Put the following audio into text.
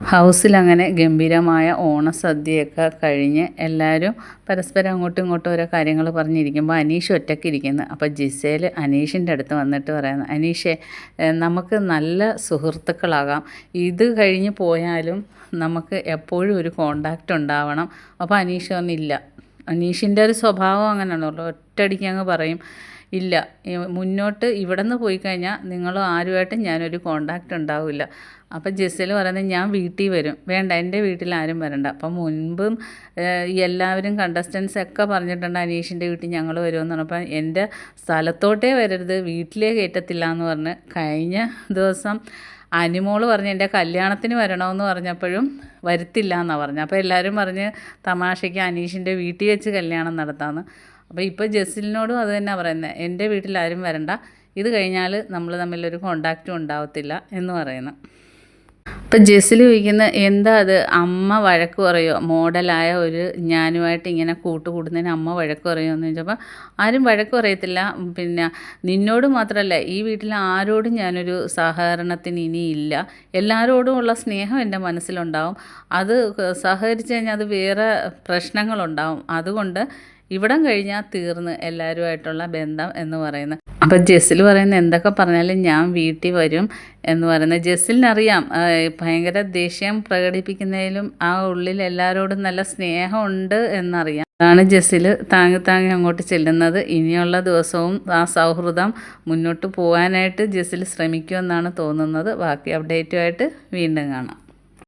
ഹൗസിലങ്ങനെ ഗംഭീരമായ ഓണസദ്യയൊക്കെ കഴിഞ്ഞ് എല്ലാവരും പരസ്പരം അങ്ങോട്ടും ഇങ്ങോട്ടും ഓരോ കാര്യങ്ങൾ പറഞ്ഞിരിക്കുമ്പോൾ അനീഷ് ഒറ്റയ്ക്ക് ഇരിക്കുന്നു. അപ്പോൾ ജിസേൽ അനീഷിൻ്റെ അടുത്ത് വന്നിട്ട് പറയുന്നു, അനീഷേ, നമുക്ക് നല്ല സുഹൃത്തുക്കളാകാം, ഇത് കഴിഞ്ഞ് പോയാലും നമുക്ക് എപ്പോഴും ഒരു കോണ്ടാക്റ്റ് ഉണ്ടാവണം. അപ്പോൾ അനീഷ് പറഞ്ഞില്ല. അനീഷിൻ്റെ ഒരു സ്വഭാവം അങ്ങനെയാണല്ലോ, ഒറ്റയടിക്ക് അങ്ങ് പറയും ഇല്ല, മുന്നോട്ട് ഇവിടെ നിന്ന് പോയി കഴിഞ്ഞാൽ നിങ്ങളും ആരുമായിട്ടും ഞാനൊരു കോണ്ടാക്റ്റ് ഉണ്ടാവില്ല. അപ്പം ജെസ്സിൽ പറയുന്നത്, ഞാൻ വീട്ടിൽ വരും, വേണ്ട എൻ്റെ വീട്ടിൽ ആരും വരണ്ട. അപ്പം മുൻപും എല്ലാവരും കണ്ടസ്റ്റൻസ് ഒക്കെ പറഞ്ഞിട്ടുണ്ട് അനീഷിൻ്റെ വീട്ടിൽ ഞങ്ങൾ വരുമെന്ന് പറഞ്ഞപ്പോൾ എൻ്റെ സ്ഥലത്തോട്ടേ വരരുത്, വീട്ടിലേ കയറ്റത്തില്ല എന്ന് പറഞ്ഞ് കഴിഞ്ഞ ദിവസം അനിമോള് പറഞ്ഞ് എൻ്റെ കല്യാണത്തിന് വരണമെന്ന് പറഞ്ഞപ്പോഴും വരുത്തില്ല എന്നാണ് പറഞ്ഞത്. അപ്പോൾ എല്ലാവരും പറഞ്ഞ് തമാശയ്ക്ക് അനീഷിൻ്റെ വീട്ടിൽ വെച്ച് കല്യാണം നടത്താമെന്ന്. അപ്പോൾ ഇപ്പോൾ ജെസ്സിലിനോടും അത് തന്നെ പറയുന്നത്, എൻ്റെ വീട്ടിൽ ആരും വരണ്ട, ഇത് കഴിഞ്ഞാൽ നമ്മൾ തമ്മിലൊരു കോണ്ടാക്റ്റും ഉണ്ടാവത്തില്ല എന്ന് പറയുന്നു. ഇപ്പം ജെസ്സിൽ ചോദിക്കുന്ന എന്താ അത്, അമ്മ വഴക്ക് പറയുമോ, മോഡലായ ഒരു ഞാനുമായിട്ട് ഇങ്ങനെ കൂട്ടുകൂടുന്നതിന് അമ്മ വഴക്ക് പറയുമോ എന്ന് ചോദിച്ചപ്പോൾ ആരും വഴക്ക് പറയത്തില്ല, പിന്നെ നിന്നോട് മാത്രമല്ല ഈ വീട്ടിൽ ആരോടും ഞാനൊരു സഹകരണത്തിന് ഇനിയില്ല, എല്ലാവരോടും ഉള്ള സ്നേഹം എൻ്റെ മനസ്സിലുണ്ടാവും, അത് സഹകരിച്ച് കഴിഞ്ഞാൽ അത് വേറെ പ്രശ്നങ്ങളുണ്ടാവും, അതുകൊണ്ട് ഇവിടം കഴിഞ്ഞാൽ തീർന്ന് എല്ലാവരുമായിട്ടുള്ള ബന്ധം എന്ന് പറയുന്നത്. അപ്പം ജെസ്സിൽ പറയുന്നത്, എന്തൊക്കെ പറഞ്ഞാലും ഞാൻ വീട്ടിൽ വരും എന്ന് പറയുന്നത്. ജെസ്സിലിനറിയാം ഭയങ്കര ദേഷ്യം പ്രകടിപ്പിക്കുന്നതിലും ആ ഉള്ളിൽ എല്ലാവരോടും നല്ല സ്നേഹമുണ്ട് എന്നറിയാം. അതാണ് ജെസ്സിൽ താങ്ങി അങ്ങോട്ട് ചെല്ലുന്നത്. ഇനിയുള്ള ദിവസവും ആ സൗഹൃദം മുന്നോട്ട് പോകാനായിട്ട് ജെസ്സിൽ ശ്രമിക്കുമെന്നാണ് തോന്നുന്നത്. ബാക്കി അപ്ഡേറ്റുമായിട്ട് വീണ്ടും കാണാം.